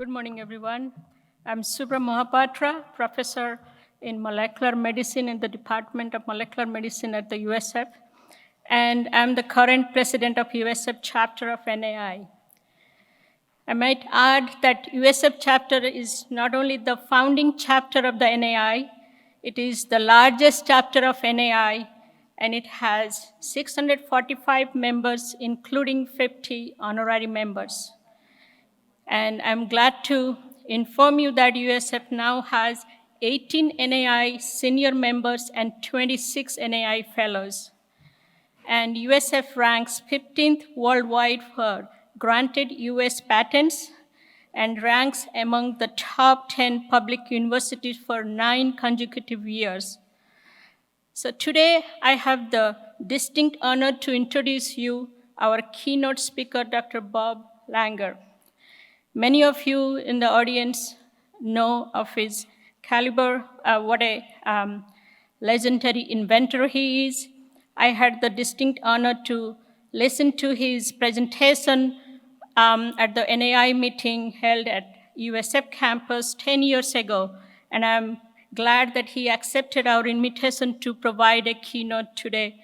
Good morning, everyone. I'm Subra Mohapatra, professor in molecular medicine in the Department of Molecular Medicine at the USF, and I'm the current president of USF chapter of NAI. I might add that USF chapter is not only the founding chapter of the NAI, it is the largest chapter of NAI, and it has 645 members, including 50 honorary members. And I'm glad to inform you that USF now has 18 NAI senior members and 26 NAI fellows. And USF ranks 15th worldwide for granted US patents and ranks among the top 10 public universities for 9 consecutive years. So today I have the distinct honor to introduce you our keynote speaker, Dr. Bob Langer. Many of you in the audience know of his caliber, what a legendary inventor he is. I had the distinct honor to listen to his presentation at the NAI meeting held at USF campus 10 years ago, and I'm glad that he accepted our invitation to provide a keynote today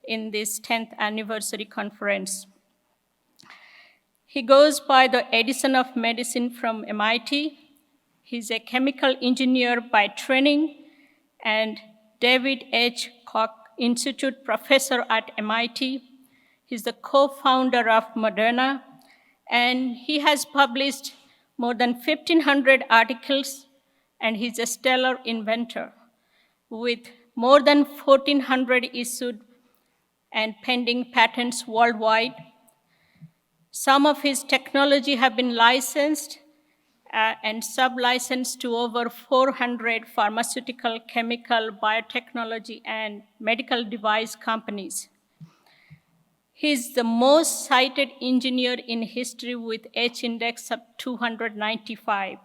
in this 10th anniversary conference. He goes by the Edison of Medicine from MIT. He's a chemical engineer by training and David H. Koch Institute professor at MIT. He's the co-founder of Moderna, and he has published more than 1,500 articles, and he's a stellar inventor with more than 1,400 issued and pending patents worldwide. Some of his technology have been licensed and sub-licensed to over 400 pharmaceutical, chemical, biotechnology, and medical device companies. He's the most cited engineer in history with H-index of 295.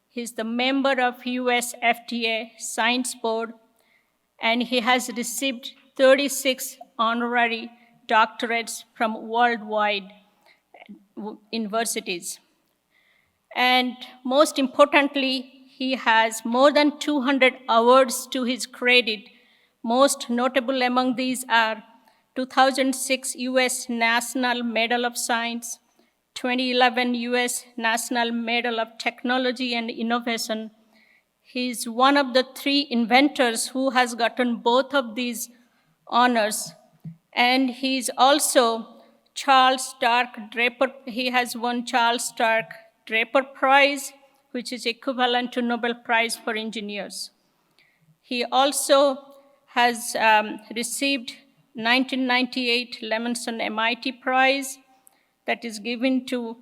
He's the member of US FDA Science Board, and he has received 36 honorary doctorates from worldwide universities. And most importantly, he has more than 200 awards to his credit. Most notable among these are 2006 US National Medal of Science, 2011 US National Medal of Technology and Innovation. He's one of the 3 inventors who has gotten both of these honors. And he's also Charles Stark Draper. He has won Charles Stark Draper Prize, which is equivalent to Nobel Prize for Engineers. He also has received 1998 Lemonson MIT Prize that is given to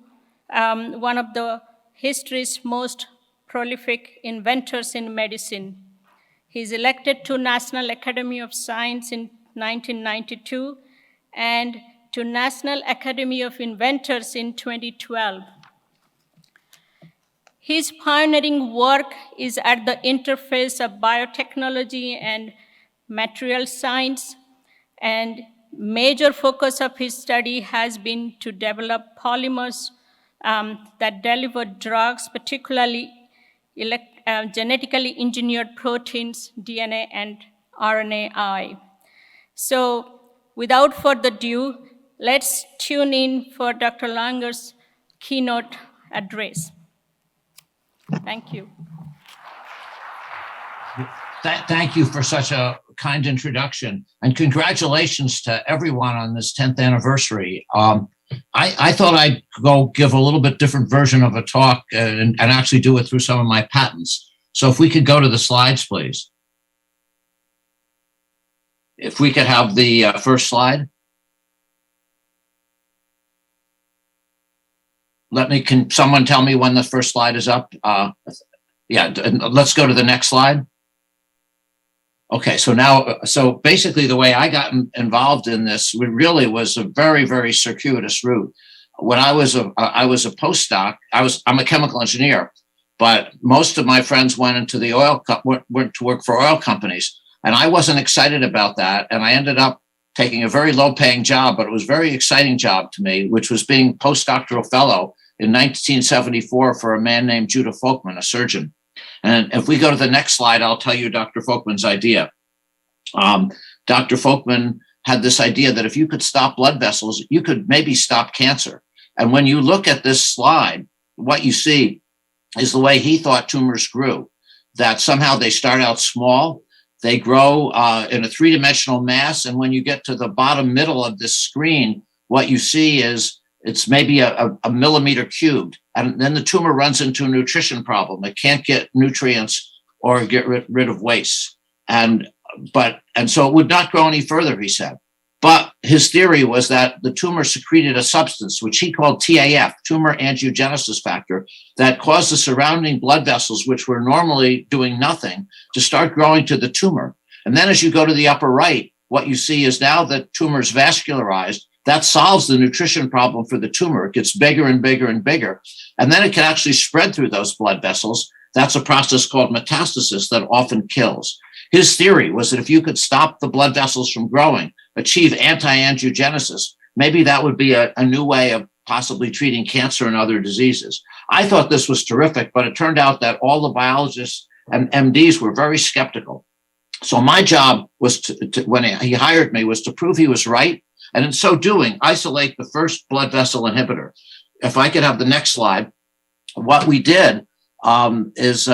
one of the history's most prolific inventors in medicine. He's elected to National Academy of Science in 1992 and to National Academy of Inventors in 2012. His pioneering work is at the interface of biotechnology and material science, and major focus of his study has been to develop polymers that deliver drugs, particularly genetically engineered proteins, DNA and RNAi. So without further ado, let's tune in for Dr. Langer's keynote address. Thank you. Thank you for such a kind introduction, and congratulations to everyone on this 10th anniversary. I thought I'd go give a little bit different version of a talk and actually do it through some of my patents. So if we could go to the slides, please. If we could have the first slide. Can someone tell me when the first slide is up? Yeah, let's go to the next slide. Okay, so basically the way I got involved in this really was a very, very circuitous route. When I was a postdoc, I'm a chemical engineer, but most of my friends went to work for oil companies, and I wasn't excited about that, and I ended up taking a very low-paying job, but it was a very exciting job to me, which was being postdoctoral fellow in 1974 for a man named Judah Folkman, a surgeon. And if we go to the next slide, I'll tell you Dr. Folkman's idea. Dr. Folkman had this idea that if you could stop blood vessels, you could maybe stop cancer. And when you look at this slide, what you see is the way he thought tumors grew, that somehow they start out small, they grow in a three-dimensional mass, and when you get to the bottom middle of this screen, what you see is it's maybe a millimeter cubed, and then the tumor runs into a nutrition problem. It can't get nutrients or get rid of waste, and so it would not grow any further, he said. But his theory was that the tumor secreted a substance, which he called TAF, tumor angiogenesis factor, that caused the surrounding blood vessels, which were normally doing nothing, to start growing to the tumor. And then as you go to the upper right, what you see is now that tumor is vascularized, that solves the nutrition problem for the tumor. It gets bigger and bigger and bigger. And then it can actually spread through those blood vessels. That's a process called metastasis that often kills. His theory was that if you could stop the blood vessels from growing, achieve anti-angiogenesis, maybe that would be a new way of possibly treating cancer and other diseases. I thought this was terrific, but it turned out that all the biologists and MDs were very skeptical. So my job was when he hired me, was to prove he was right, and in so doing, isolate the first blood vessel inhibitor. If I could have the next slide, what we did is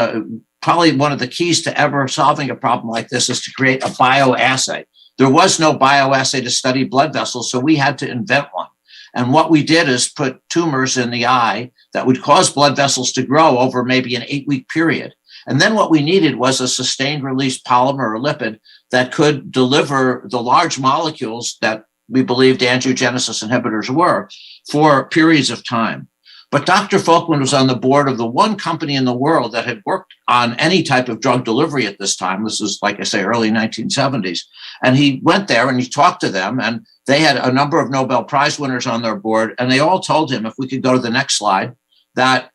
probably one of the keys to ever solving a problem like this is to create a bioassay. There was no bioassay to study blood vessels, so we had to invent one. And what we did is put tumors in the eye that would cause blood vessels to grow over maybe an 8-week period. And then what we needed was a sustained release polymer or lipid that could deliver the large molecules that we believed angiogenesis inhibitors were for periods of time. But Dr. Folkman was on the board of the one company in the world that had worked on any type of drug delivery at this time. This was, like I say, early 1970s. And he went there and he talked to them, and they had a number of Nobel Prize winners on their board. And they all told him, if we could go to the next slide, that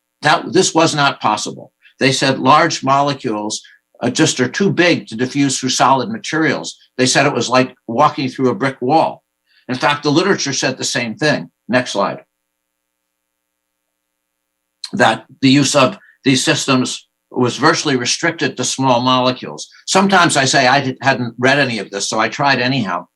this was not possible. They said large molecules just are too big to diffuse through solid materials. They said it was like walking through a brick wall. In fact, the literature said the same thing. Next slide. That the use of these systems was virtually restricted to small molecules. Sometimes I say I hadn't read any of this, so I tried anyhow.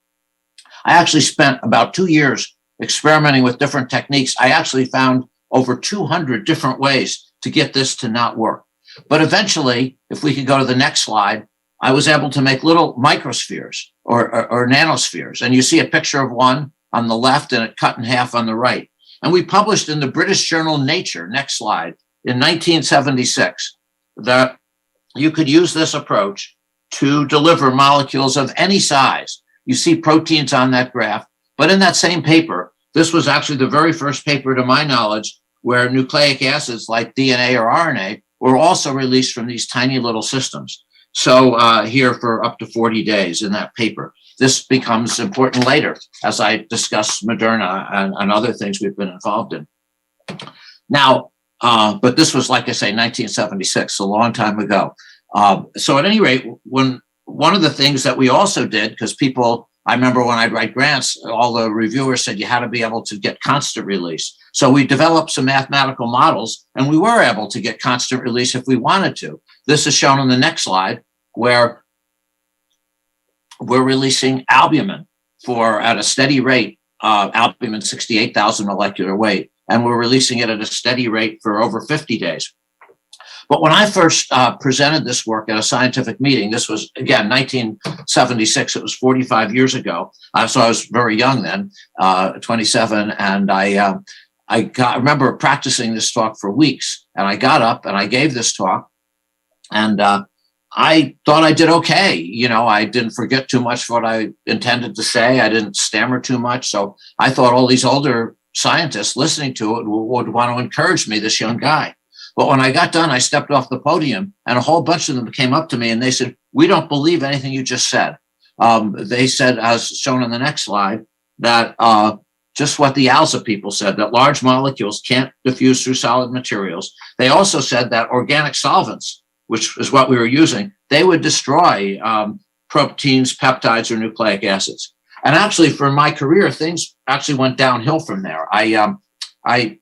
I actually spent about 2 years experimenting with different techniques. I actually found over 200 different ways to get this to not work. But eventually, if we could go to the next slide, I was able to make little microspheres or nanospheres. And you see a picture of one on the left and it cut in half on the right. And we published in the British journal Nature, next slide, in 1976, that you could use this approach to deliver molecules of any size. You see proteins on that graph, but in that same paper, this was actually the very first paper, to my knowledge, where nucleic acids like DNA or RNA were also released from these tiny little systems. So here for up to 40 days in that paper. This becomes important later as I discuss Moderna and other things we've been involved in. Now, but this was, like I say, 1976, a long time ago. So at any rate, one of the things that we also did, because I remember when I'd write grants, all the reviewers said you had to be able to get constant release. So we developed some mathematical models, and we were able to get constant release if we wanted to. This is shown on the next slide, where we're releasing albumin at a steady rate, albumin 68,000 molecular weight, and we're releasing it at a steady rate for over 50 days. But when I first presented this work at a scientific meeting, this was, again, 1976, it was 45 years ago. So I was very young then, 27, and I remember practicing this talk for weeks, and I got up and I gave this talk, and I thought I did okay. You know, I didn't forget too much what I intended to say. I didn't stammer too much. So I thought all these older scientists listening to it would want to encourage me, this young guy. But when I got done, I stepped off the podium, and a whole bunch of them came up to me and they said, "We don't believe anything you just said." They said, as shown on the next slide, that just what the ALSA people said, that large molecules can't diffuse through solid materials. They also said that organic solvents, which is what we were using, they would destroy proteins, peptides, or nucleic acids. And actually, for my career, things actually went downhill from there. I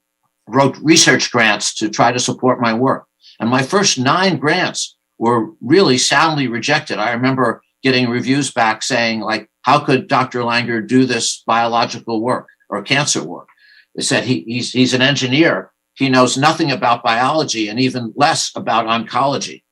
wrote research grants to try to support my work. And my first 9 grants were really soundly rejected. I remember getting reviews back saying, like, how could Dr. Langer do this biological work or cancer work? They said he's an engineer. He knows nothing about biology and even less about oncology.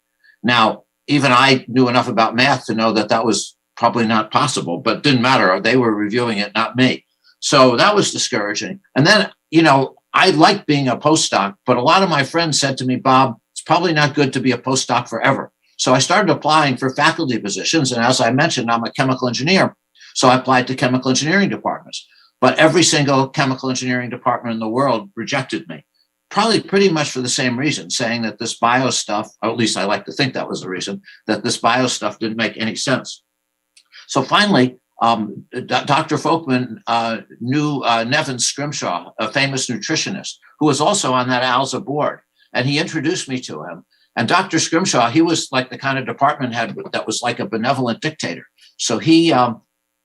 Now, even I knew enough about math to know that that was probably not possible, but it didn't matter. They were reviewing it, not me. So that was discouraging. And then, you know, I liked being a postdoc, but a lot of my friends said to me, Bob, it's probably not good to be a postdoc forever. So I started applying for faculty positions. And as I mentioned, I'm a chemical engineer. So I applied to chemical engineering departments. But every single chemical engineering department in the world rejected me, probably pretty much for the same reason, saying that this bio stuff, or at least I like to think that was the reason, that this bio stuff didn't make any sense. So finally, Dr. Folkman knew Nevin Scrimshaw, a famous nutritionist, who was also on that ALSA board. And he introduced me to him. And Dr. Scrimshaw, he was like the kind of department head that was like a benevolent dictator. So he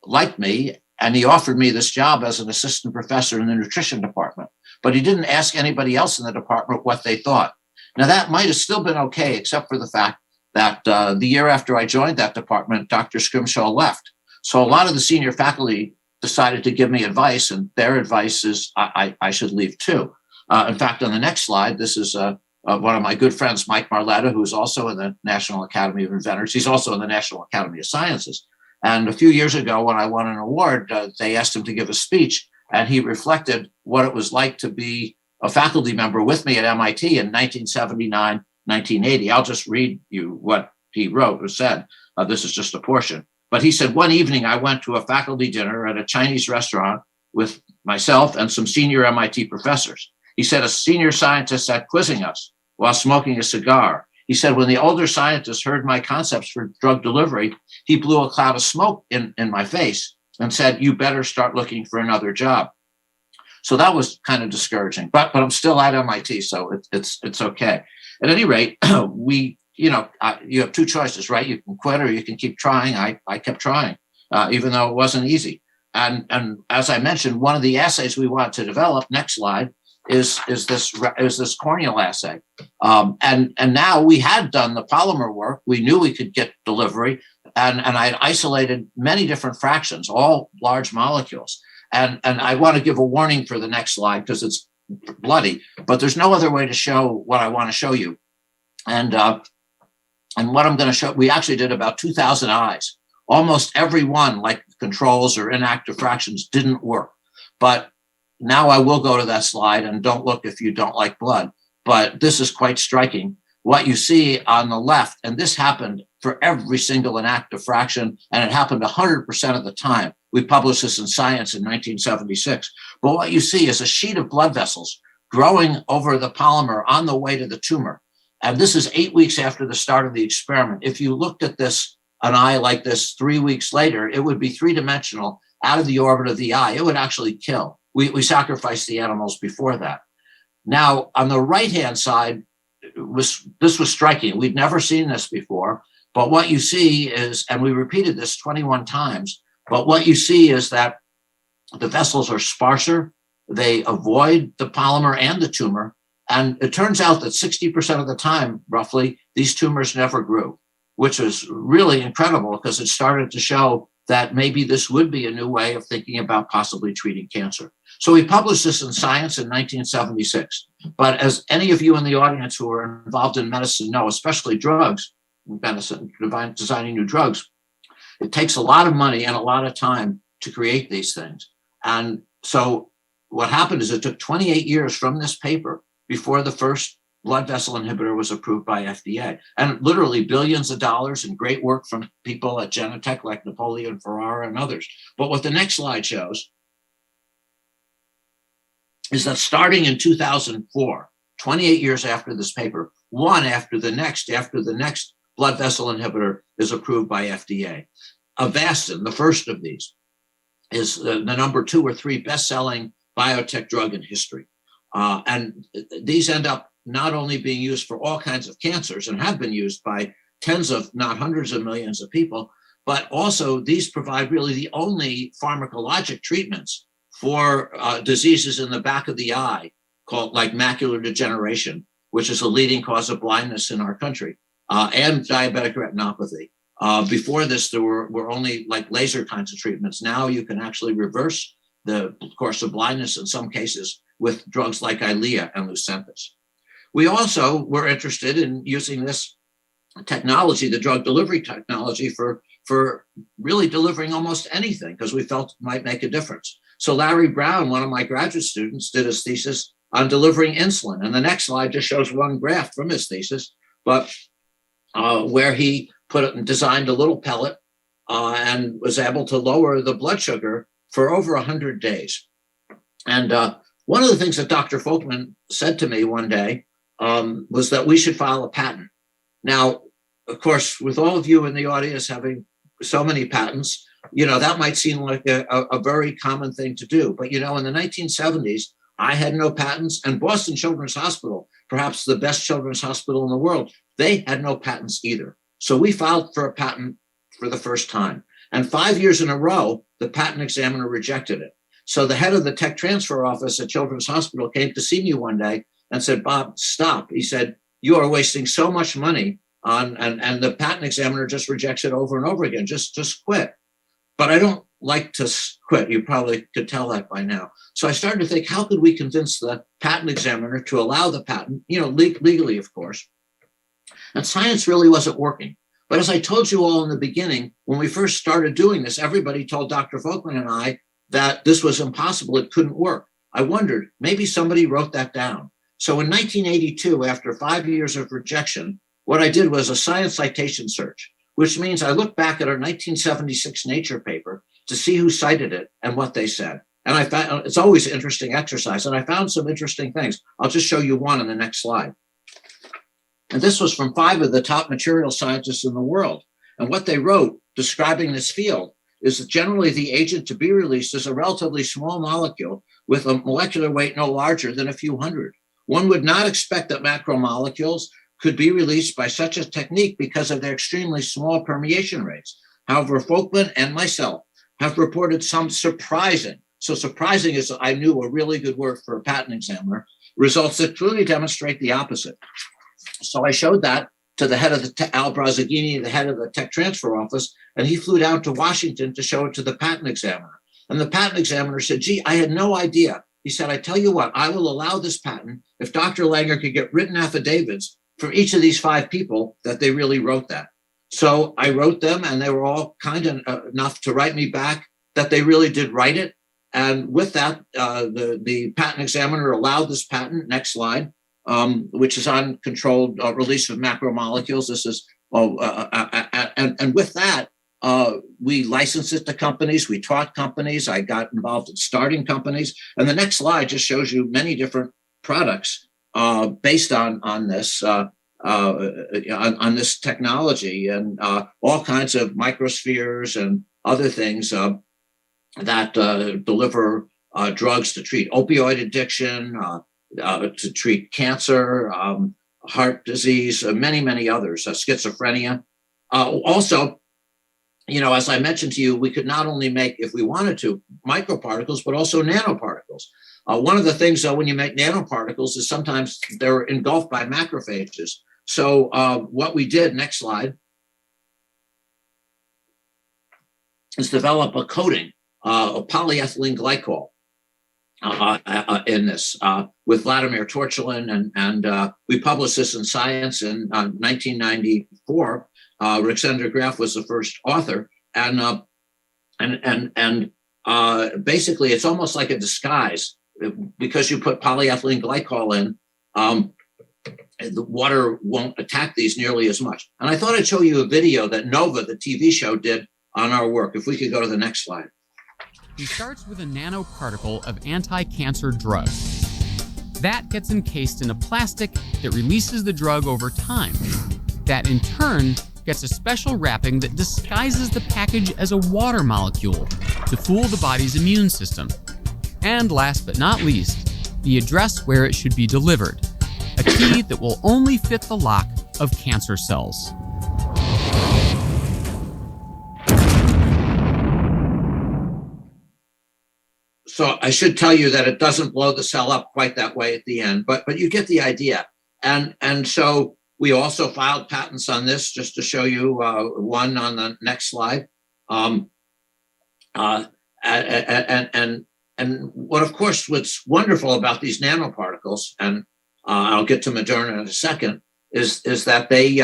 liked me, and he offered me this job as an assistant professor in the nutrition department. But he didn't ask anybody else in the department what they thought. Now, that might have still been okay, except for the fact that the year after I joined that department, Dr. Scrimshaw left. So a lot of the senior faculty decided to give me advice, and their advice is I should leave too. In fact, on the next slide, this is one of my good friends, Mike Marletta, who's also in the National Academy of Inventors. He's also in the National Academy of Sciences. And a few years ago, when I won an award, they asked him to give a speech, and he reflected what it was like to be a faculty member with me at MIT in 1979, 1980. I'll just read you what he wrote or said. This is just a portion. But he said, one evening I went to a faculty dinner at a Chinese restaurant with myself and some senior MIT professors. He said, a senior scientist sat quizzing us while smoking a cigar. He said, when the older scientist heard my concepts for drug delivery, he blew a cloud of smoke in my face and said, you better start looking for another job. So that was kind of discouraging, but I'm still at MIT, so it's okay. At any rate, you have 2 choices, right? You can quit or you can keep trying. I kept trying, even though it wasn't easy. And as I mentioned, one of the assays we want to develop, next slide, is this corneal assay. And now we had done the polymer work. We knew we could get delivery, and I had isolated many different fractions, all large molecules. And I want to give a warning for the next slide because it's bloody, but there's no other way to show what I want to show you. And what I'm going to show, we actually did about 2,000 eyes. Almost every one, like controls or inactive fractions, didn't work. But now I will go to that slide, and don't look if you don't like blood. But this is quite striking. What you see on the left, and this happened for every single inactive fraction, and it happened 100% of the time. We published this in Science in 1976. But what you see is a sheet of blood vessels growing over the polymer on the way to the tumor. And this is 8 weeks after the start of the experiment. If you looked at this, an eye like this 3 weeks later, it would be 3-dimensional out of the orbit of the eye. It would actually kill. We sacrificed the animals before that. Now, on the right-hand side, this was striking. We'd never seen this before. But what you see is, and we repeated this 21 times, but what you see is that the vessels are sparser. They avoid the polymer and the tumor. And it turns out that 60% of the time, roughly, these tumors never grew, which was really incredible because it started to show that maybe this would be a new way of thinking about possibly treating cancer. So we published this in Science in 1976. But as any of you in the audience who are involved in medicine know, especially drugs, medicine, designing new drugs, it takes a lot of money and a lot of time to create these things. And so what happened is it took 28 years from this paper before the first blood vessel inhibitor was approved by FDA. And literally billions of dollars and great work from people at Genentech like Napoleon Ferrara and others. But what the next slide shows is that starting in 2004, 28 years after this paper, one after the next blood vessel inhibitor is approved by FDA. Avastin, the first of these, is the number 2 or 3 best-selling biotech drug in history. And these end up not only being used for all kinds of cancers and have been used by tens of, not hundreds of millions of people, but also these provide really the only pharmacologic treatments for diseases in the back of the eye called like macular degeneration, which is a leading cause of blindness in our country, and diabetic retinopathy. Before this, there were only like laser kinds of treatments. Now you can actually reverse the course of blindness in some cases with drugs like Eylea and Lucentis. We also were interested in using this technology, the drug delivery technology, for really delivering almost anything, because we felt it might make a difference. So Larry Brown, one of my graduate students, did his thesis on delivering insulin. And the next slide just shows one graph from his thesis, but where he designed a little pellet and was able to lower the blood sugar for over 100 days. And one of the things that Dr. Folkman said to me one day was that we should file a patent. Now, of course, with all of you in the audience having so many patents, that might seem like a very common thing to do. But, in the 1970s, I had no patents, and Boston Children's Hospital, perhaps the best children's hospital in the world, they had no patents either. So we filed for a patent for the first time. And 5 years in a row, the patent examiner rejected it. So the head of the tech transfer office at Children's Hospital came to see me one day and said, "Bob, stop." He said, "You are wasting so much money on, and the patent examiner just rejects it over and over again. Just quit." But I don't like to quit. You probably could tell that by now. So I started to think, how could we convince the patent examiner to allow the patent, legally, of course. And science really wasn't working. But as I told you all in the beginning, when we first started doing this, everybody told Dr. Folkman and I that this was impossible. It couldn't work. I wondered, maybe somebody wrote that down. So in 1982, after 5 years of rejection, what I did was a science citation search, which means I looked back at our 1976 Nature paper to see who cited it and what they said. And I found, it's always an interesting exercise, and I found some interesting things. I'll just show you one on the next slide. And this was from 5 of the top material scientists in the world. And what they wrote describing this field is that generally the agent to be released is a relatively small molecule with a molecular weight no larger than a few hundred. One would not expect that macromolecules could be released by such a technique because of their extremely small permeation rates. However, Folkman and myself have reported some surprising, so surprising is, I knew, a really good word for a patent examiner, results that clearly demonstrate the opposite. So I showed that to the head of the Al Brazaghini, the head of the tech transfer office, and he flew down to Washington to show it to the patent examiner. And the patent examiner said, "Gee, I had no idea." He said, "I tell you what, I will allow this patent if Dr. Langer could get written affidavits for each of these 5 people that they really wrote that." So I wrote them, and they were all kind enough to write me back that they really did write it. And with that, the patent examiner allowed this patent, next slide, which is on controlled release of macromolecules. This is, and with that, we licensed it to companies. We taught companies. I got involved in starting companies. And the next slide just shows you many different products based on this technology, and all kinds of microspheres and other things that deliver drugs to treat opioid addiction, to treat cancer, heart disease, many others, schizophrenia. Also, as I mentioned to you, we could not only make, if we wanted to, microparticles, but also nanoparticles. One of the things, though, when you make nanoparticles is sometimes they're engulfed by macrophages. So what we did, next slide, is develop a coating, a polyethylene glycol in this with Vladimir Torchelin, and we published this in Science in 1994. Ruxandra Graf was the first author, and basically it's almost like a disguise because you put polyethylene glycol in. The water won't attack these nearly as much. And I thought I'd show you a video that Nova, the TV show, did on our work. If we could go to the next slide. He starts with a nanoparticle of anti-cancer drug. That gets encased in a plastic that releases the drug over time. That in turn gets a special wrapping that disguises the package as a water molecule to fool the body's immune system. And last but not least, the address where it should be delivered, a key that will only fit the lock of cancer cells. So I should tell you that it doesn't blow the cell up quite that way at the end, but you get the idea. And so we also filed patents on this, just to show you one on the next slide. And what, of course, what's wonderful about these nanoparticles, and I'll get to Moderna in a second, is that they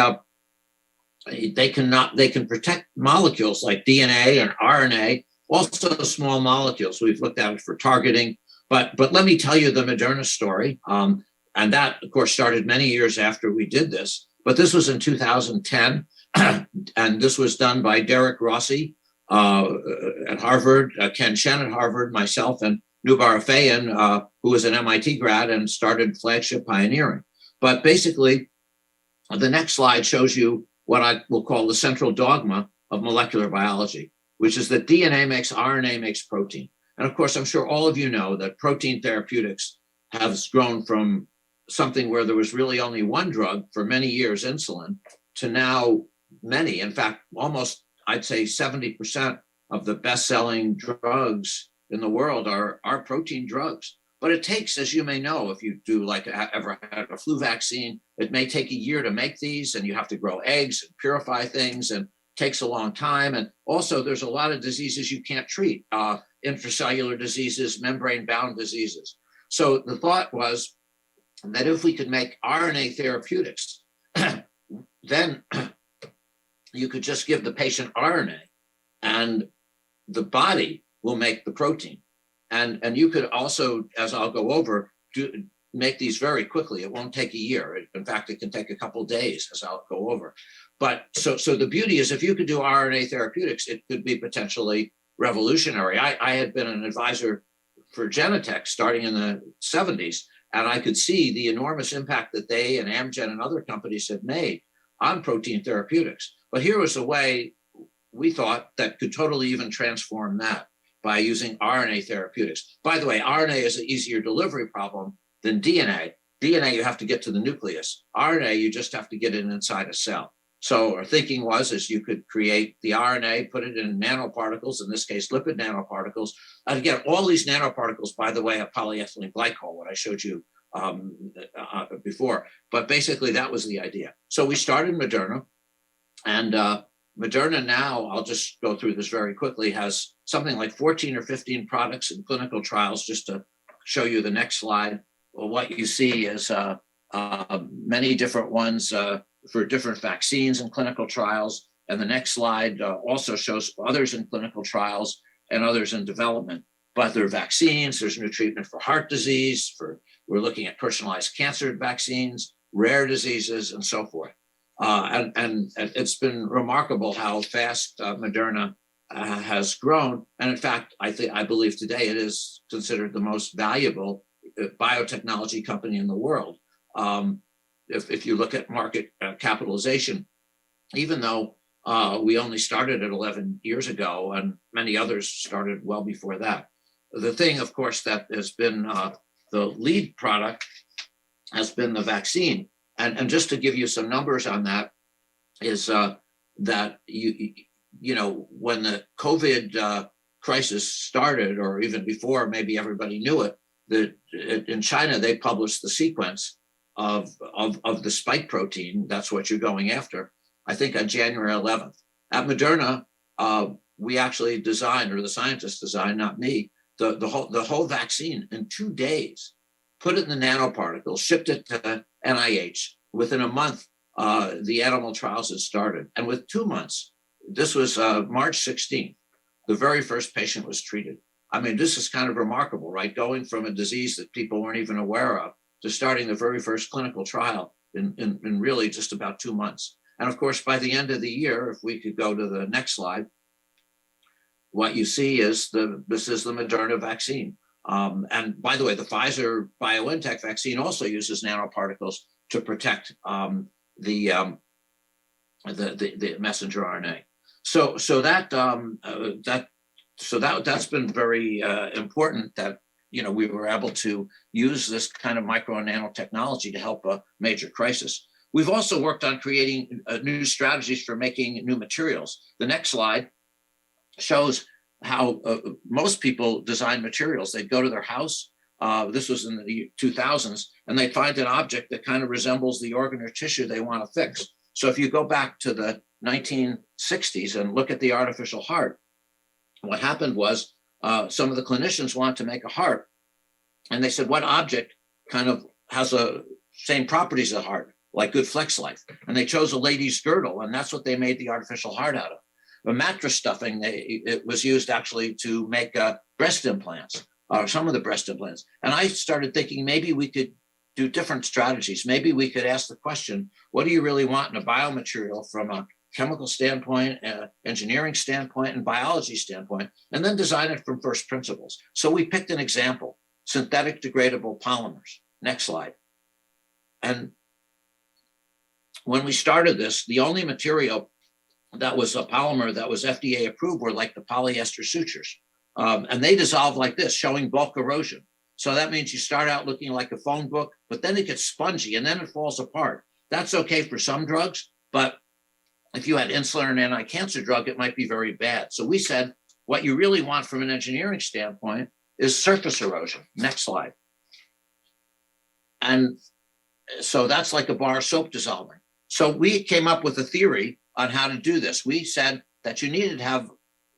can protect molecules like DNA and RNA, also small molecules. We've looked at it for targeting, but let me tell you the Moderna story. And that, of course, started many years after we did this, but this was in 2010, and this was done by Derek Rossi at Harvard, Ken Shen at Harvard, myself, and Nubar Afeyan, who was an MIT grad and started Flagship Pioneering. But basically, the next slide shows you what I will call the central dogma of molecular biology, which is that DNA makes RNA makes protein. And of course, I'm sure all of you know that protein therapeutics has grown from something where there was really only one drug for many years, insulin, to now many. In fact, almost, I'd say 70% of the best-selling drugs in the world are protein drugs. But it takes, as you may know, if you do like ever had a flu vaccine, it may take a year to make these, and you have to grow eggs and purify things, and takes a long time. And also there's a lot of diseases you can't treat, intracellular diseases, membrane-bound diseases. So the thought was that if we could make RNA therapeutics, then you could just give the patient RNA and the body will make the protein. And you could also, as I'll go over, make these very quickly. It won't take a year. In fact, it can take a couple of days, as I'll go over. But so the beauty is, if you could do RNA therapeutics, it could be potentially revolutionary. I had been an advisor for Genentech starting in the 70s, and I could see the enormous impact that they and Amgen and other companies had made on protein therapeutics. But here was a way we thought that could totally even transform that by using RNA therapeutics. By the way, RNA is an easier delivery problem than DNA. DNA, you have to get to the nucleus. RNA, you just have to get it inside a cell. So our thinking was is you could create the RNA, put it in nanoparticles, in this case, lipid nanoparticles. And again, all these nanoparticles, by the way, are polyethylene glycol, what I showed you before. But basically, that was the idea. So we started Moderna. And Moderna now, I'll just go through this very quickly, has something like 14 or 15 products in clinical trials. Just to show you the next slide, well, what you see is many different ones for different vaccines and clinical trials. And the next slide also shows others in clinical trials and others in development. But there are vaccines, there's new treatment for heart disease, we're looking at personalized cancer vaccines, rare diseases, and so forth. And it's been remarkable how fast Moderna has grown. And in fact, I believe today it is considered the most valuable biotechnology company in the world. If you look at market capitalization, even though we only started it 11 years ago, and many others started well before that. The thing, of course, that has been the lead product has been the vaccine. And just to give you some numbers on that is that, you know, when the COVID crisis started, or even before, maybe everybody knew it, that in China, they published the sequence of the spike protein. That's what you're going after, I think on January 11th. At Moderna, we actually designed, or the scientists designed, not me, the whole vaccine in 2 days, put it in the nanoparticles, shipped it to NIH. Within a month, the animal trials had started. And with 2 months, this was March 16th, the very first patient was treated. I mean, this is kind of remarkable, right? Going from a disease that people weren't even aware of to starting the very first clinical trial in really just about 2 months. And of course, by the end of the year, if we could go to the next slide, what you see is this is the Moderna vaccine. And by the way, the Pfizer BioNTech vaccine also uses nanoparticles to protect the messenger RNA. So that's been very important, that, you know, we were able to use this kind of micro and nanotechnology to help a major crisis. We've also worked on creating new strategies for making new materials. The next slide shows how most people design materials. They'd go to their house. This was in the 2000s, and they'd find an object that kind of resembles the organ or tissue they want to fix. So if you go back to the 1960s and look at the artificial heart, what happened was some of the clinicians wanted to make a heart, and they said, what object kind of has the same properties as a heart, like good flex life? And they chose a lady's girdle, and that's what they made the artificial heart out of. The mattress stuffing, it was used actually to make breast implants, or some of the breast implants. And I started thinking maybe we could do different strategies. Maybe we could ask the question, what do you really want in a biomaterial from a chemical standpoint, engineering standpoint, and biology standpoint, and then design it from first principles. So we picked an example, synthetic degradable polymers. Next slide. And when we started this, the only material that was a polymer that was FDA approved were like the polyester sutures. And they dissolve like this, showing bulk erosion. So that means you start out looking like a phone book, but then it gets spongy and then it falls apart. That's okay for some drugs, but if you had insulin or an anti-cancer drug, it might be very bad. So we said, what you really want from an engineering standpoint is surface erosion. Next slide. And so that's like a bar of soap dissolving. So we came up with a theory on how to do this. We said that you needed to have,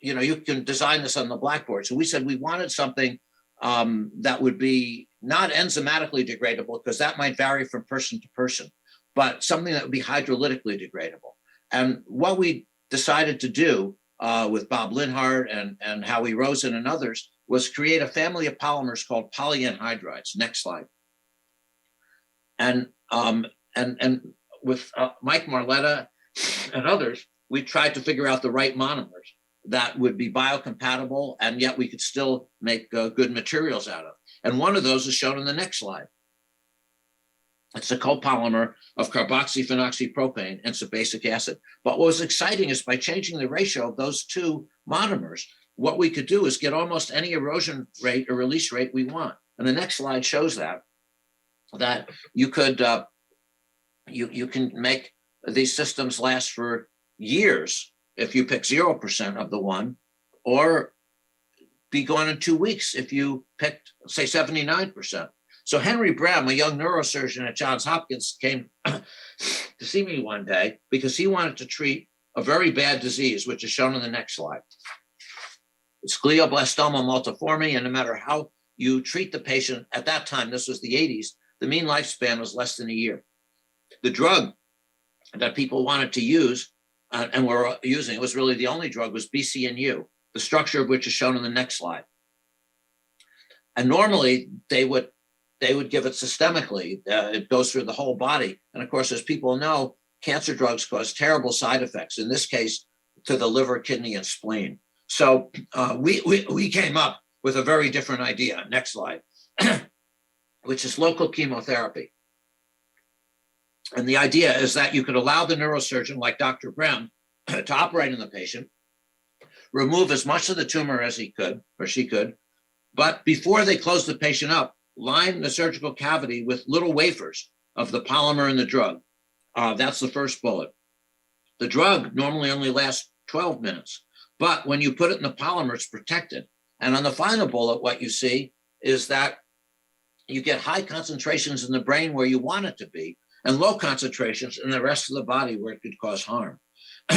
you can design this on the blackboard. So we said we wanted something that would be not enzymatically degradable, because that might vary from person to person, but something that would be hydrolytically degradable. And what we decided to do with Bob Linhart and Howie Rosen and others was create a family of polymers called polyanhydrides. Next slide. And with Mike Marletta and others, we tried to figure out the right monomers that would be biocompatible, and yet we could still make good materials out of. And one of those is shown in the next slide. It's a copolymer of carboxyphenoxypropane and sebacic acid. But what was exciting is by changing the ratio of those two monomers, what we could do is get almost any erosion rate or release rate we want. And the next slide shows that you could you can make these systems last for years if you pick 0% of the one, or be gone in 2 weeks if you picked, say, 79%. So Henry Brehm, a young neurosurgeon at Johns Hopkins, came to see me one day because he wanted to treat a very bad disease, which is shown in the next slide. It's glioblastoma multiforme, and no matter how you treat the patient, at that time, this was the 80s, the mean lifespan was less than a year. The drug that people wanted to use and were using, it was really the only drug, was BCNU, the structure of which is shown in the next slide. And normally they would give it systemically. It goes through the whole body. And of course, as people know, cancer drugs cause terrible side effects, in this case, to the liver, kidney, and spleen. So we came up with a very different idea. Next slide, which is local chemotherapy. And the idea is that you could allow the neurosurgeon, like Dr. Brehm, to operate on the patient, remove as much of the tumor as he could or she could, but before they close the patient up, line the surgical cavity with little wafers of the polymer and the drug. That's the first bullet. The drug normally only lasts 12 minutes, but when you put it in the polymer, it's protected. And on the final bullet, what you see is that you get high concentrations in the brain where you want it to be, and low concentrations in the rest of the body where it could cause harm.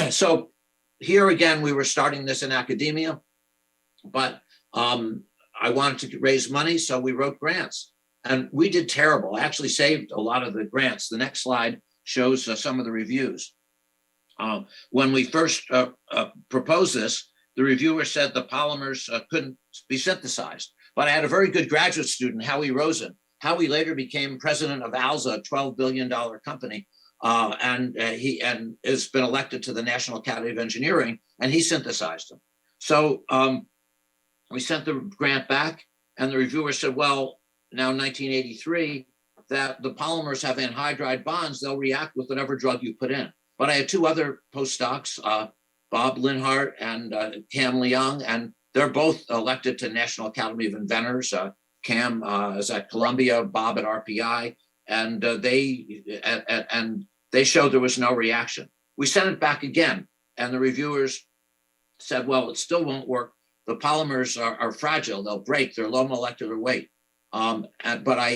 So here again, we were starting this in academia, but I wanted to raise money, so we wrote grants, and we did terrible. I actually saved a lot of the grants. The next slide shows some of the reviews. When we first proposed this, the reviewer said the polymers couldn't be synthesized, but I had a very good graduate student, Howie Rosen. Howie later became president of ALZA, a $12 billion company, and he has been elected to the National Academy of Engineering, and he synthesized them. So we sent the grant back, and the reviewer said, well, now in 1983, that the polymers have anhydride bonds, they'll react with whatever drug you put in. But I had two other postdocs, Bob Linhart and Cam Leung, and they're both elected to National Academy of Inventors. Cam is at Columbia, Bob at RPI, and they showed there was no reaction. We sent it back again, and the reviewers said, well, it still won't work the polymers are fragile. They'll break. They're low molecular weight. But I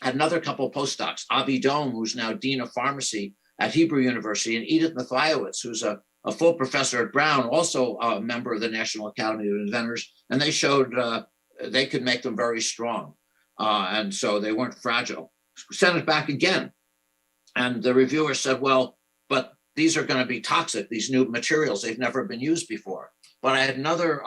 had another couple of postdocs, Avi Dome, who's now Dean of Pharmacy at Hebrew University, and Edith Mathiowicz, who's a full professor at Brown, also a member of the National Academy of Inventors. And they showed they could make them very strong. And so they weren't fragile. Sent it back again. And the reviewer said, well, but these are going to be toxic, these new materials. They've never been used before. But I had another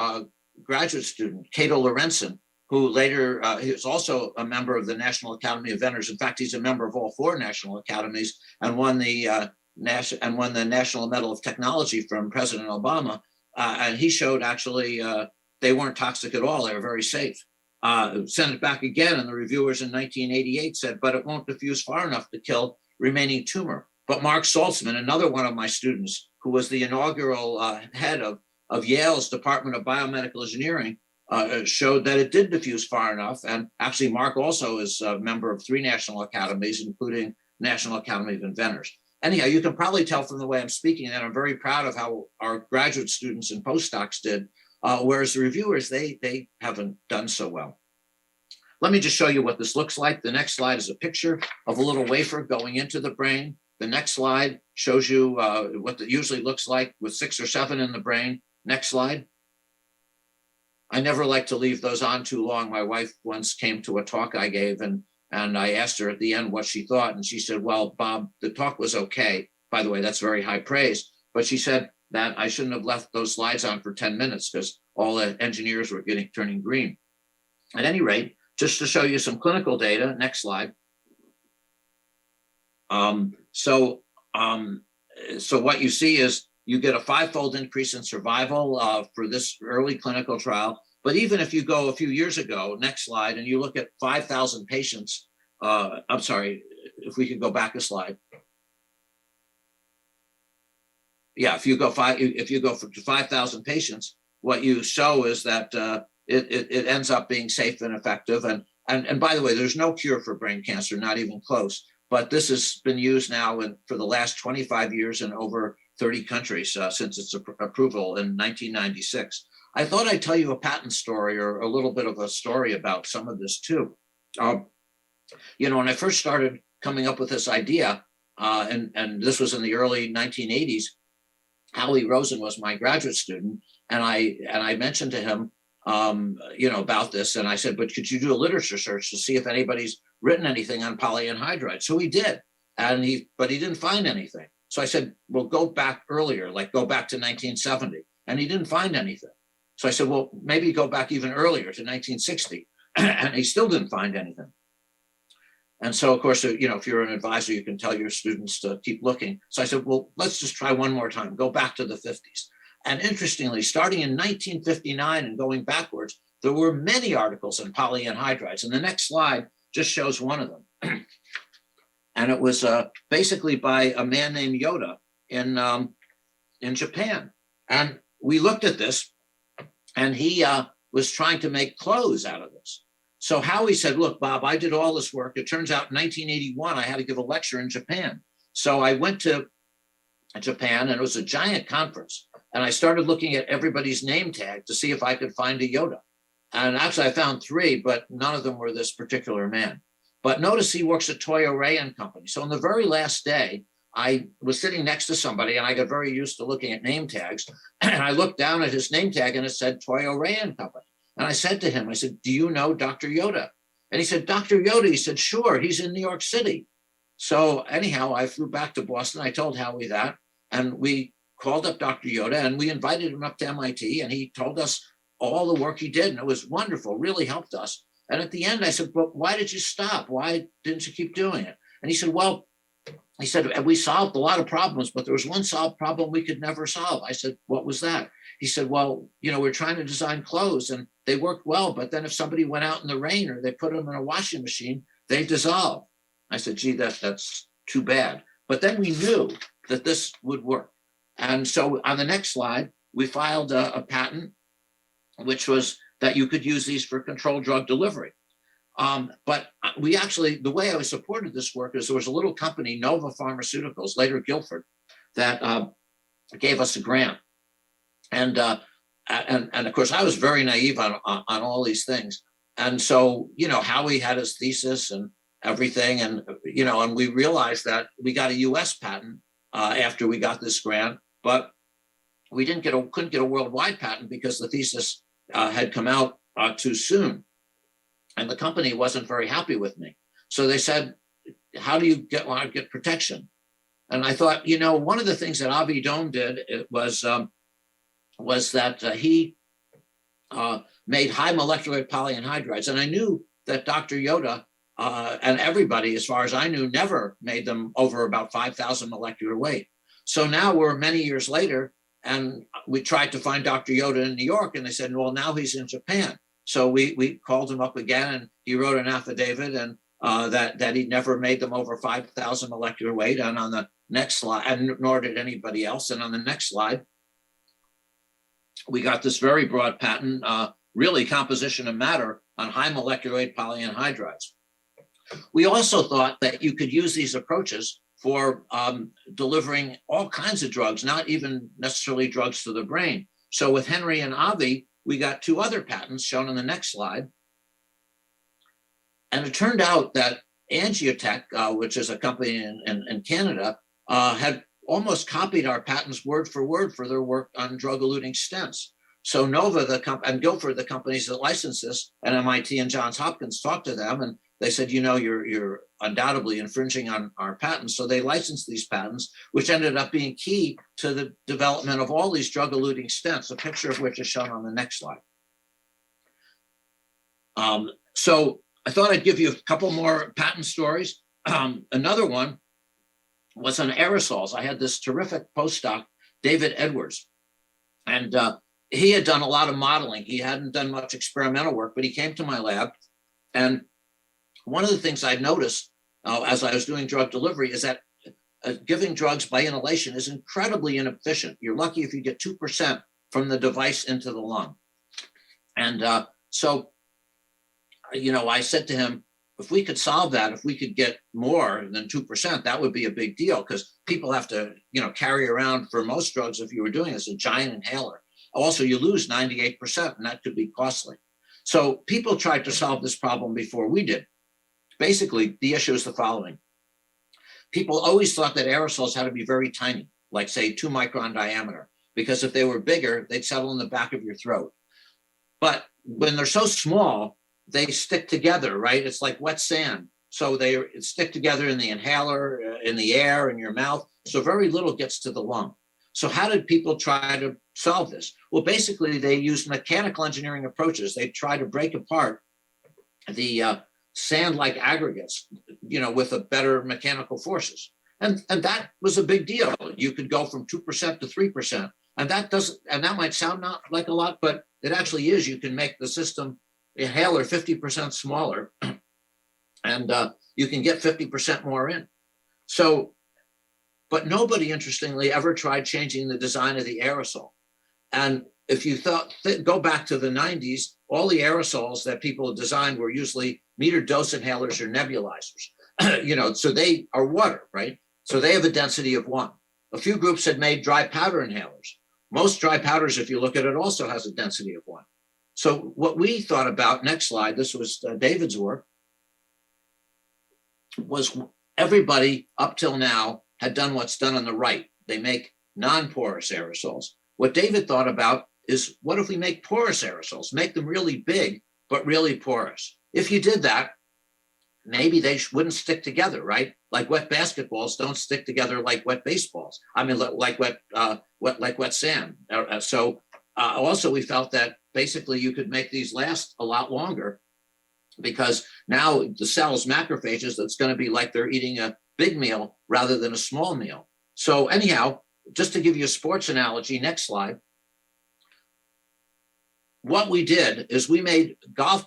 graduate student, Cato Lorenzen, who later, he was also a member of the National Academy of Inventors. In fact, he's a member of all 4 national academies and won the National Medal of Technology from President Obama. And he showed actually they weren't toxic at all. They were very safe. Sent it back again, and the reviewers in 1988 said, but it won't diffuse far enough to kill remaining tumor. But Mark Saltzman, another one of my students, who was the inaugural head of Yale's Department of Biomedical Engineering, showed that it did diffuse far enough. And actually, Mark also is a member of 3 national academies, including National Academy of Inventors. Anyhow, you can probably tell from the way I'm speaking that I'm very proud of how our graduate students and postdocs did, whereas the reviewers, they haven't done so well. Let me just show you what this looks like. The next slide is a picture of a little wafer going into the brain. The next slide shows you what it usually looks like with 6 or 7 in the brain. Next slide. I never like to leave those on too long. My wife once came to a talk I gave, and I asked her at the end what she thought. And she said, well, Bob, the talk was okay. By the way, that's very high praise. But she said that I shouldn't have left those slides on for 10 minutes because all the engineers were turning green. At any rate, just to show you some clinical data, next slide. So what you see is you get a 5-fold increase in survival for this early clinical trial. But even if you go a few years ago, next slide, and you look at 5,000 patients, I'm sorry, if we could go back a slide. Yeah, if you go to 5,000 patients, what you show is that it ends up being safe and effective. And by the way, there's no cure for brain cancer, not even close. But this has been used now for the last 25 years in over 30 countries since its approval in 1996. I thought I'd tell you a patent story or a little bit of a story about some of this too. When I first started coming up with this idea, and this was in the early 1980s, Howie Rosen was my graduate student, and I mentioned to him, about this, and I said, but could you do a literature search to see if anybody's written anything on polyanhydride? So he did, but he didn't find anything. So I said, well, go back earlier, like go back to 1970, and he didn't find anything. So I said, well, maybe go back even earlier to 1960, and he still didn't find anything. And so, of course, if you're an advisor, you can tell your students to keep looking. So I said, well, let's just try one more time, go back to the 50s. And interestingly, starting in 1959 and going backwards, there were many articles on polyanhydrides. And the next slide just shows one of them. And it was basically by a man named Yoda in Japan. And we looked at this, and he was trying to make clothes out of this. So Howie said, look, Bob, I did all this work. It turns out in 1981, I had to give a lecture in Japan. So I went to Japan, and it was a giant conference. And I started looking at everybody's name tag to see if I could find a Yoda. And actually, I found 3, but none of them were this particular man. But notice he works at Toyo Rayon Company. So on the very last day, I was sitting next to somebody, and I got very used to looking at name tags. And I looked down at his name tag, and it said Toyo Rayon Company. And I said to him, I said, do you know Dr. Yoda? And he said, Dr. Yoda? He said, sure, he's in New York City. So anyhow, I flew back to Boston. I told Howie that, and we called up Dr. Yoda, and we invited him up to MIT, and he told us all the work he did, and it was wonderful, really helped us. And at the end, I said, but why did you stop? Why didn't you keep doing it? And he said, well, we solved a lot of problems, but there was one solved problem we could never solve. I said, what was that? He said, well, we're trying to design clothes, and they worked well, but then if somebody went out in the rain or they put them in a washing machine, they dissolve. I said, gee, that's too bad. But then we knew that this would work. And so on the next slide, we filed a patent, which was that you could use these for controlled drug delivery. But we actually, the way I supported this work is there was a little company, Nova Pharmaceuticals, later Guilford, that gave us a grant. And and of course, I was very naive on all these things. And so, Howie had his thesis and everything, and and we realized that we got a U.S. patent after we got this grant, but we couldn't get a worldwide patent because the thesis had come out too soon, and the company wasn't very happy with me. So they said, "How do you want to get protection?" And I thought, one of the things that Avi Dohm did was that he made high molecular weight polyanhydrides, and I knew that Dr. Yoda and everybody, as far as I knew, never made them over about 5,000 molecular weight. So now we're many years later, and we tried to find Dr. Yoda in New York, and they said, well, now he's in Japan. So we called him up again, and he wrote an affidavit and that he never made them over 5,000 molecular weight. And on the next slide, and nor did anybody else. And on the next slide, we got this very broad patent, really composition of matter on high molecular weight polyanhydrides. We also thought that you could use these approaches for delivering all kinds of drugs, not even necessarily drugs to the brain. So with Henry and Avi, we got 2 other patents shown on the next slide. And it turned out that Angiotech, which is a company in Canada, had almost copied our patents word for their work on drug-eluting stents. So Nova, and Guilford, the companies that license this, and MIT and Johns Hopkins talked to them, and they said, you're undoubtedly infringing on our patents. So they licensed these patents, which ended up being key to the development of all these drug-eluting stents, a picture of which is shown on the next slide. So I thought I'd give you a couple more patent stories. Another one was on aerosols. I had this terrific postdoc, David Edwards, and he had done a lot of modeling. He hadn't done much experimental work, but he came to my lab. And one of the things I noticed as I was doing drug delivery is that giving drugs by inhalation is incredibly inefficient. You're lucky if you get 2% from the device into the lung. And so, I said to him, if we could solve that, if we could get more than 2%, that would be a big deal, because people have to, carry around, for most drugs, if you were doing this, a giant inhaler. Also, you lose 98%, and that could be costly. So people tried to solve this problem before we did. Basically, the issue is the following. People always thought that aerosols had to be very tiny, like, say, 2 micron diameter, because if they were bigger, they'd settle in the back of your throat. But when they're so small, they stick together, right? It's like wet sand. So they stick together in the inhaler, in the air, in your mouth. So very little gets to the lung. So how did people try to solve this? Well, basically, they used mechanical engineering approaches. They tried to break apart the sand-like aggregates, with a better mechanical forces. And that was a big deal. You could go from 2% to 3%. And that might sound not like a lot, but it actually is. You can make the system inhaler 50% smaller, and you can get 50% more in. So, but nobody, interestingly, ever tried changing the design of the aerosol. And if you go back to the 90s, all the aerosols that people designed were usually metered dose inhalers or nebulizers. So they are water, right? So they have a density of 1. A few groups had made dry powder inhalers. Most dry powders, if you look at it, also has a density of 1. So what we thought about, next slide, this was David's work, was everybody up till now had done what's done on the right. They make non-porous aerosols. What David thought about is, what if we make porous aerosols, make them really big, but really porous? If you did that, maybe they wouldn't stick together, right? Like wet basketballs don't stick together like wet baseballs. I mean, like wet sand. Also, we felt that basically you could make these last a lot longer, because now the cells, macrophages, that's going to be like they're eating a big meal rather than a small meal. So anyhow, just to give you a sports analogy, next slide. What we did is we made golf.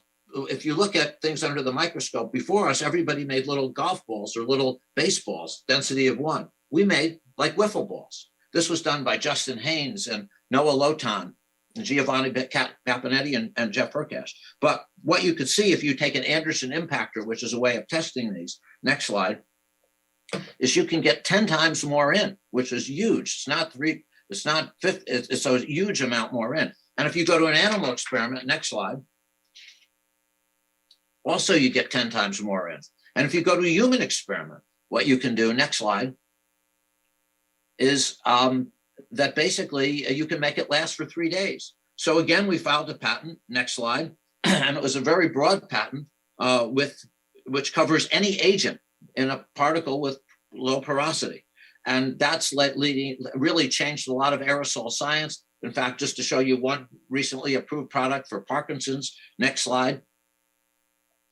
If you look at things under the microscope, before us, everybody made little golf balls or little baseballs, density of 1. We made like wiffle balls. This was done by Justin Haynes and Noah Lotan, Giovanni Papinetti, and Jeff Perkash. But what you could see if you take an Anderson impactor, which is a way of testing these, next slide, is you can get 10 times more in, which is huge. It's not 3, it's not 50, it's a huge amount more in. And if you go to an animal experiment, next slide, also you get 10 times more in. And if you go to a human experiment, what you can do, next slide, is that basically you can make it last for 3 days. So again, we filed a patent, next slide, and it was a very broad patent which covers any agent in a particle with low porosity. And that's really changed a lot of aerosol science. In fact, just to show you one recently approved product for Parkinson's, next slide,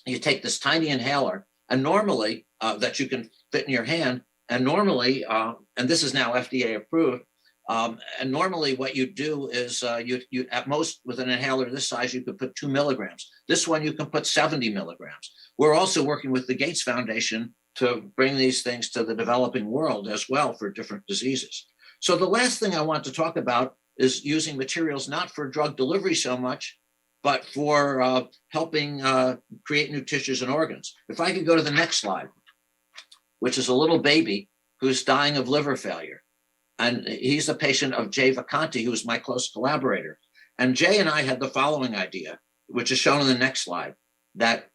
you take this tiny inhaler, and normally that you can fit in your hand, and normally, and this is now FDA approved, and normally what you do is you at most with an inhaler this size, you could put 2 milligrams. This one you can put 70 milligrams. We're also working with the Gates Foundation to bring these things to the developing world as well for different diseases. So the last thing I want to talk about is using materials not for drug delivery so much, but for helping create new tissues and organs. If I could go to the next slide, which is a little baby who's dying of liver failure. And he's a patient of Jay Vacanti, who's my close collaborator. And Jay and I had the following idea, which is shown in the next slide, that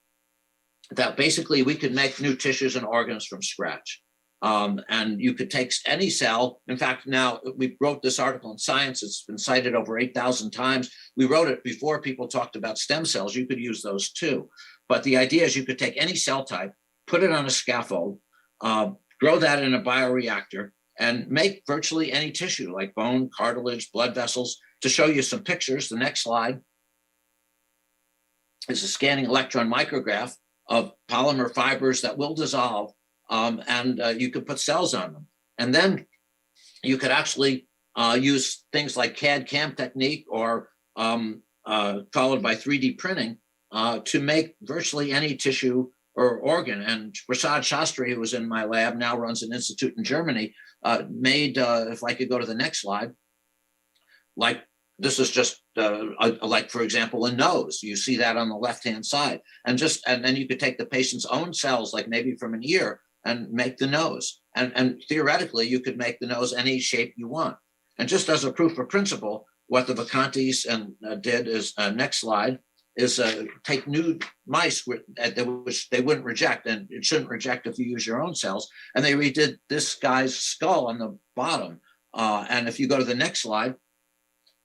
basically we could make new tissues and organs from scratch. And you could take any cell. In fact, now we wrote this article in Science. It's been cited over 8,000 times. We wrote it before people talked about stem cells. You could use those too. But the idea is you could take any cell type, put it on a scaffold, grow that in a bioreactor, and make virtually any tissue like bone, cartilage, blood vessels. To show you some pictures, the next slide is a scanning electron micrograph of polymer fibers that will dissolve, and you could put cells on them. And then you could actually use things like CAD-CAM technique or followed by 3D printing to make virtually any tissue or organ. And Prasad Shastri, who was in my lab, now runs an institute in Germany, made, if I could go to the next slide, like this is just like, for example, a nose. You see that on the left-hand side. And then you could take the patient's own cells, like maybe from an ear, and make the nose. And theoretically, you could make the nose any shape you want. And just as a proof of principle, what the Vacantis did is, next slide, is take new mice which they wouldn't reject, and it shouldn't reject if you use your own cells. And they redid this guy's skull on the bottom. And if you go to the next slide,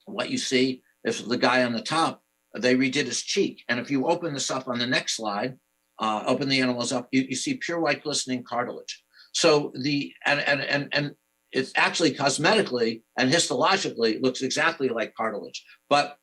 what you see is the guy on the top, they redid his cheek. And if you open this up on the next slide, open the animals up, you see pure white glistening cartilage. So and it's actually cosmetically and histologically looks exactly like cartilage, but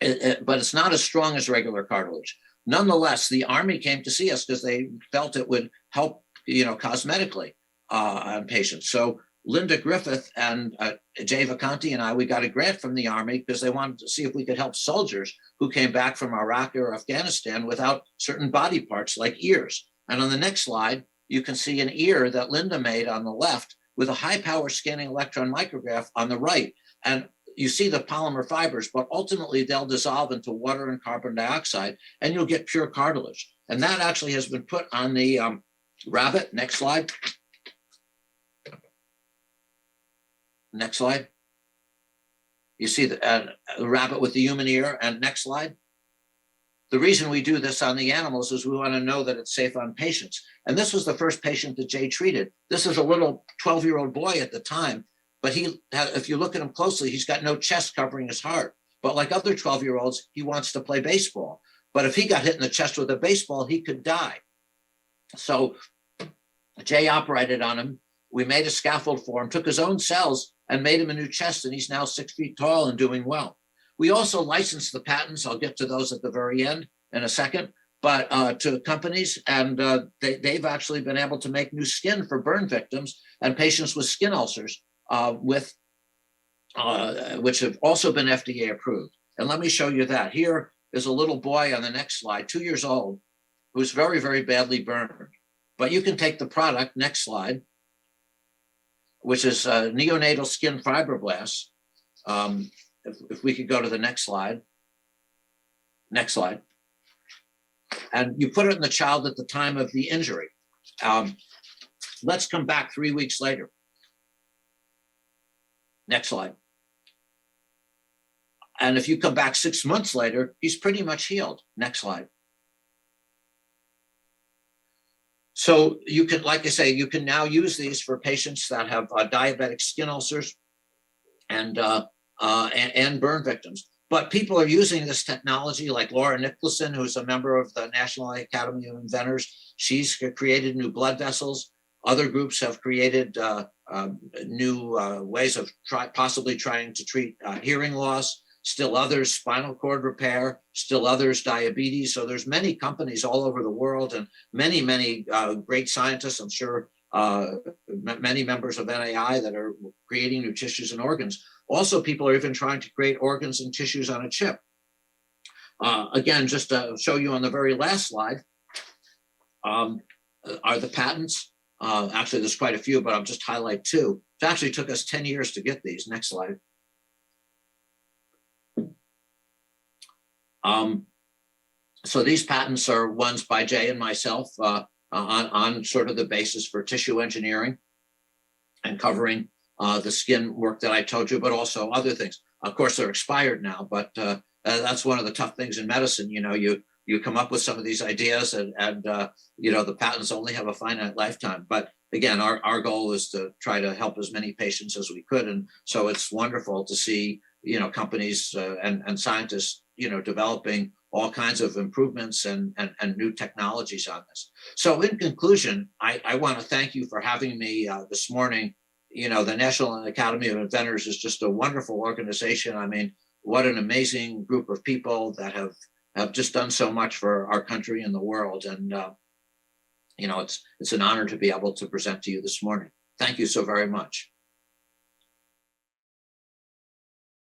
it's not as strong as regular cartilage. Nonetheless, the Army came to see us because they felt it would help, cosmetically on patients. So Linda Griffith and Jay Vacanti and I, we got a grant from the Army because they wanted to see if we could help soldiers who came back from Iraq or Afghanistan without certain body parts like ears. And on the next slide, you can see an ear that Linda made on the left with a high-power scanning electron micrograph on the right. And you see the polymer fibers, but ultimately they'll dissolve into water and carbon dioxide, and you'll get pure cartilage. And that actually has been put on the rabbit. Next slide. Next slide. You see the rabbit with the human ear. And next slide. The reason we do this on the animals is we want to know that it's safe on patients. And this was the first patient that Jay treated. This is a little 12-year-old boy at the time. But if you look at him closely, he's got no chest covering his heart. But like other 12-year-olds, he wants to play baseball. But if he got hit in the chest with a baseball, he could die. So Jay operated on him. We made a scaffold for him, took his own cells and made him a new chest, and he's now 6 feet tall and doing well. We also licensed the patents. I'll get to those at the very end in a second, but to companies, and they've actually been able to make new skin for burn victims and patients with skin ulcers, which have also been FDA approved. And let me show you that. Here is a little boy on the next slide, 2 years old, who's very, very badly burned. But you can take the product, next slide, which is neonatal skin fibroblasts. If we could go to the next slide. Next slide. And you put it in the child at the time of the injury. Let's come back 3 weeks later. Next slide. And if you come back 6 months later, he's pretty much healed. Next slide. So you can, like I say, you can now use these for patients that have diabetic skin ulcers and burn victims. But people are using this technology, like Laura Nicholson, who's a member of the National Academy of Inventors. She's created new blood vessels. Other groups have created new ways of possibly trying to treat hearing loss. Still others, spinal cord repair. Still others, diabetes. So there's many companies all over the world, and many great scientists, I'm sure, many members of NAI that are creating new tissues and organs. Also, people are even trying to create organs and tissues on a chip. Again, just to show you on the very last slide, are the patents. Actually, there's quite a few, but I'll just highlight two. It actually took us 10 years to get these. Next slide. So these patents are ones by Jay and myself on sort of the basis for tissue engineering and covering the skin work that I told you, but also other things. Of course, they're expired now, but that's one of the tough things in medicine. You know, you come up with some of these ideas and you know, the patents only have a finite lifetime. But again, our goal is to try to help as many patients as we could. And so it's wonderful to see, you know, companies and scientists, you know, developing all kinds of improvements and new technologies on this. So in conclusion, I want to thank you for having me this morning. You know, the National Academy of Inventors is just a wonderful organization. I mean, what an amazing group of people that have just done so much for our country and the world. And, you know, it's an honor to be able to present to you this morning. Thank you so very much.